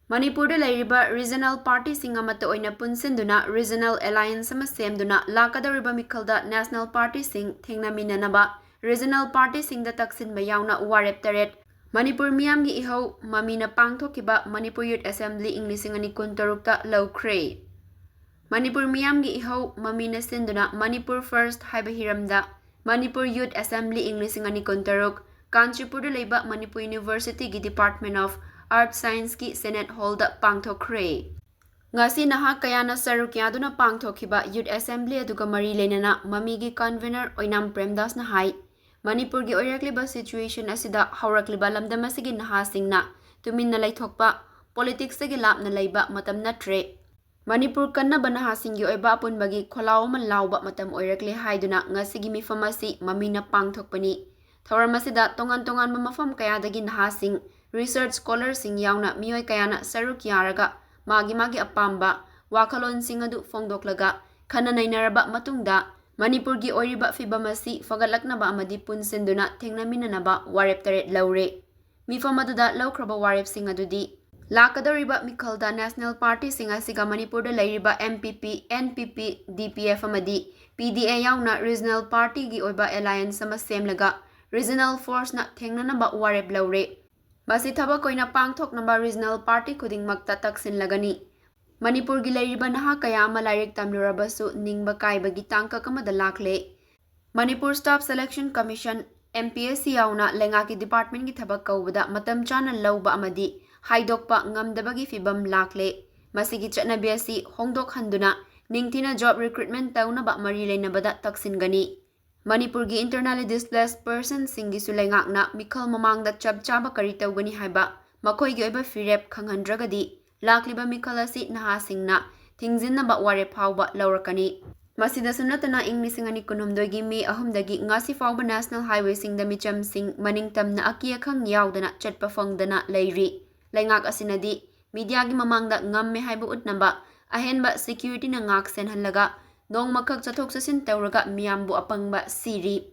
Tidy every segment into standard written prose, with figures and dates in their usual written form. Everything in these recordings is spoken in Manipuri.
Manipur leiriba regional party amatta oina punsinduna regional alliance semduna lakadouriba mikhalda national party thengnaminanaba regional party singda taksinba yaona warep taret Manipur Miyamgi Eehou Mamee na pangthokhiba Manipur Youth Assembly inglisingani kuntarukta loukhre Manipur Miyamgi Eehou Mamee na sinduna Manipur First haiba hiramda Manipur Youth Assembly inglisingani kuntaruk Kanchipurda leiba Manipur University gi Department of Art Science ki Senate Hall da pangthokre ngasi naha kayana sarukyaduna pangthokhiba Youth Assembly aduga mari lenana Mamee gi convener oinam premdas na hai Manipur gi oirakliba situation asida haurakliba lamdam asigi naha singna tuminna laithokpa politics gi lapna leiba matam natre Manipur kanna banaha singi oiba punbagi kholaw man lawba matam oirakle haiduna ngasi gi mifamasi Mamee na pangthokpani Thoramasida tongan mafam kayadagi nahasing research scholars sing yauna miyoi kayana saruk yaraga magi apamba wakalon sing adu fongdoklaga khana nainaraba matungda Manipur gi oiriba fibamasi fagalaknaba amadi punsinduna thengnaminanaba warep taret loukhre mifamadada loukhre warep sing adudi lakadouriba mikhalda national party sing asiga Manipur da leiriba MPP NPP DPF amadi PDA yauna regional party gi oiba alliance sama semlaga regional force na thengnanaba warep loukhre Masi thaba koina pangthoknaba regional party khudingmakta taksin lagani Manipur gi leiriba naha kaya ama lairik tamlurabasu ningba kaibagi tangka kamada lakle Manipur Staff Selection Commission MPSC yauna lengaki department gi thabak kaubada matam chana lawba amadi haidokpa ngamdabagi fibam lakle masigi chatnabi asi hongdok handuna ningthina job recruitment taunaba mari leinabada taksin gani Manipur gi internally displaced persons singi sulengakna mikhal mamangda chaba kari tawgani haiba makhoi gi oiba firep khanghandragadi lakliba mikhal asi naha singna thingjinnaba warep hauba laurakani masida sunatana inglisingani kunumdoi gi me ahumdagi ngasi fauba national highway singda micham sing maningtamna akiya khang yaudana chatpa fangdana leiri lengak asinadi media gi mamangda ngamme haiba utnaba ahenba security na ngak senhanlaga Dong makak chathok sasin tawraga miyambu apangba siri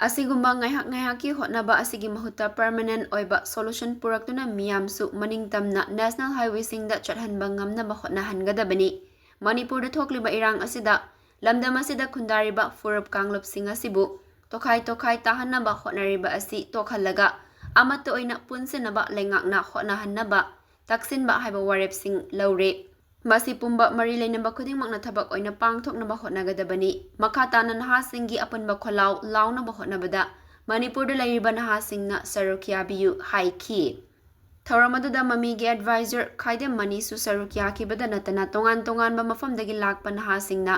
asigumba ngaihak ki hotnaba asigi mahuta permanent oiba solution puraktuna miyamsu maningtamna national highway singda chathanba ngamnaba hotnahangadabani Manipur da thokliba irang asida lamdam asida khundariba furup kanglop sing asibu tokhai tahanaba hotnariba asi tokhallaga amatta oina punsinaba lengakna hotnahannaba taksinba haiba warep sing loukhre Masi pumba mari leinamba khudingmakna thabak oina pangthoknaba hotnagadabani makhatana nahasingi apunba kholaw lawnaba hotnabada Manipur da leiriba nahasingna sarukyabiyu haiki Thoramadada Mamee gi advisor khaide mani su sarukyakibada natana tongan ba mafamdagi lakpa nahasingna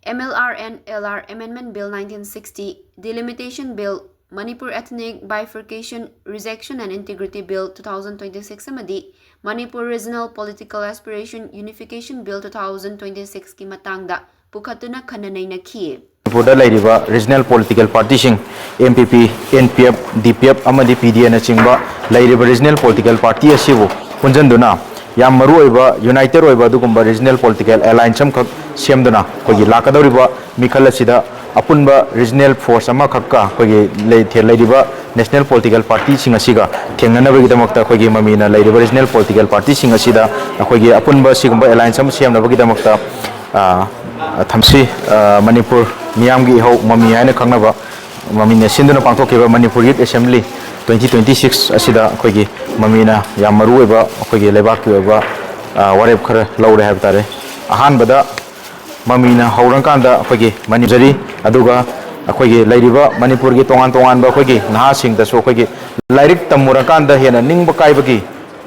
MLRN LR Amendment Bill 1960 Delimitation Bill Manipur Ethnic Bifurcation, Rejection and Integrity Bill 2026 amadi Manipur Regional Political Aspiration Unification Bill 2026 ki matangda pukhatuna khananaina khi Manipur leiriba regional political party sing MPP NPF DPF amadi PDA na chingba leiriba regional political party asibu punjanduna yam maru oiba united oiba dugumba regional political alliance am khak semduna kogi lakadouriba mikhala sida apunba regional force ama khakka kogi leiriba national political party sing asiga thengnanaba gidamakta kogi Mamee na leiriba regional political party sing asida kogi apunba sigumba alliance am semnaba gidamakta thamsi Manipur Miyamgi Eehou Mamee haina khangnaba Mamee na sinduna pangthokhiba Manipur Youth Assembly 2026 asida kogi Mamee na yam maru oiba kogi lebak ki oiba warep khara loukhre haib tare ahanbada Mamee na haurangkanda kogi manipuri aduga akogi leiriba Manipur gi tongan ba kogi naha singda so kogi lairik tamurakanda hena ningba kaibagi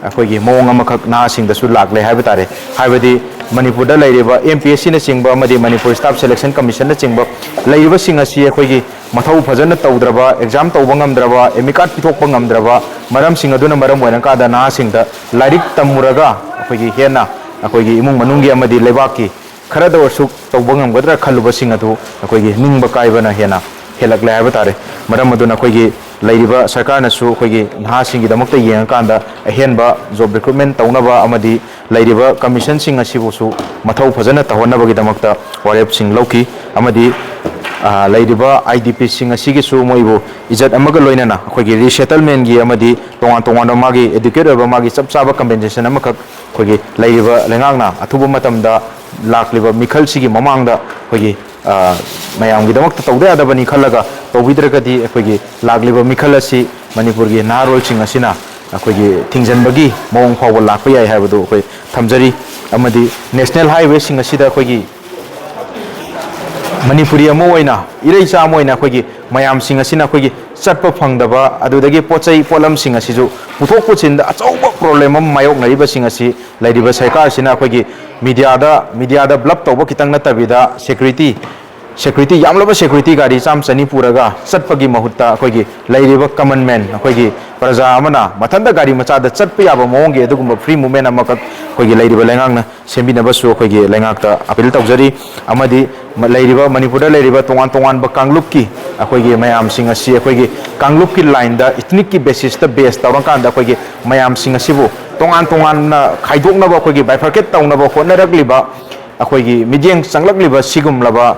akogi mawng amakhak naha singda su lakle haib tare haibadi Manipur da leiriba MPSC na chingba amadi Manipur Staff Selection Commission na chingba leiriba sing asi akogi mathau phajana tawdraba exam tawba ngamdraba emikat pithokpa ngamdraba maram sing aduna maram oina kada naha singda lairik tamuraga akogi hena akogi imung manungi amadi lebaki खरद वर्षु तौबंगम गदरा खलुबा सिंग अदु अखोगी निंगबा कायबना हेना हेलकले हाबा तारे मरम अदुना अखोगी लेरिबा सरकार नसु अखोगी नहा सिंगी दमक्ता येंग कांदा अहेनबा जॉब रिक्रूटमेंट तौनबा अमदी लेरिबा कमीशन सिंग असिबुसु मथौ फजना तहनबगी दमक्ता वारेप सिंग लौकी अमदी leiriba IDP sing asigi su moibu ijat amaga loinana akhoi resettlement gi amadi tongan tongan magi educate oba magi chap chaba compensation amakak akhoi leiriba lengangna athuba matamda lakliba mikhal sigi mamangda akhoi mayam gi damak tawde adabani khalaga tawbidragadi akhoi lakliba mikhal asi manipur gi narol sing asina akhoi thingjanbagi mong phawba lakpa yai habadu akhoi thamjari amadi national highway sing asida akhoi Manipuri oina irei cha moina khoi mayam sing asina khoi chatpa phangdaba adudagi pochai polam sing asiju puthok puchin da achauba problem am mayok nariba sing asi lairiba sarkar sina khoi media da blab tawba kitang natabida security yamlaba security gari cham chani puraga chatpagi mahutta khoi lairiba common man khoi praja amana mathanda gari macha da chatpa yaba mongge adugumba free movement amaka khoi lairiba lengangna sembinaba su khoi lengakta appeal tawjari amadi leiriba manipur da leiriba tongan ba kanglup ki akhoi mayam sing asi akhoi kanglup ki line da ethnic ki basis ta base tawrang kan da akhoi mayam sing asibu tongan na khaidokna ba akhoi bifurcate tawna ba khonaragliba akhoi midyeng changlakliba sigum laba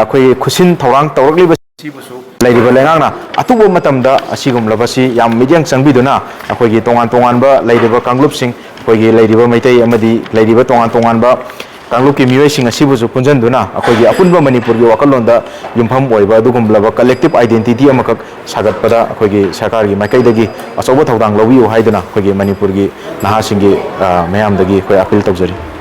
akhoi khusin thawrang tawrakliba sibusu leiriba lengangna atubo matamda asigum laba si yam midyeng changbiduna akhoi tongan ba leiriba kanglup sing akhoi leiriba maitai amadi leiriba tongan ba Kanglup ki miwai sing asibusu punsinduna akhoi apunba manipur gi wakalonda yumpham oiba dugumlaba collective identity amakak sagatpada akhoi sarkar gi makaidagi achoba thodang lobiu haiduna akhoi manipur gi naha singi mayam dagi akhoi appeal tawjari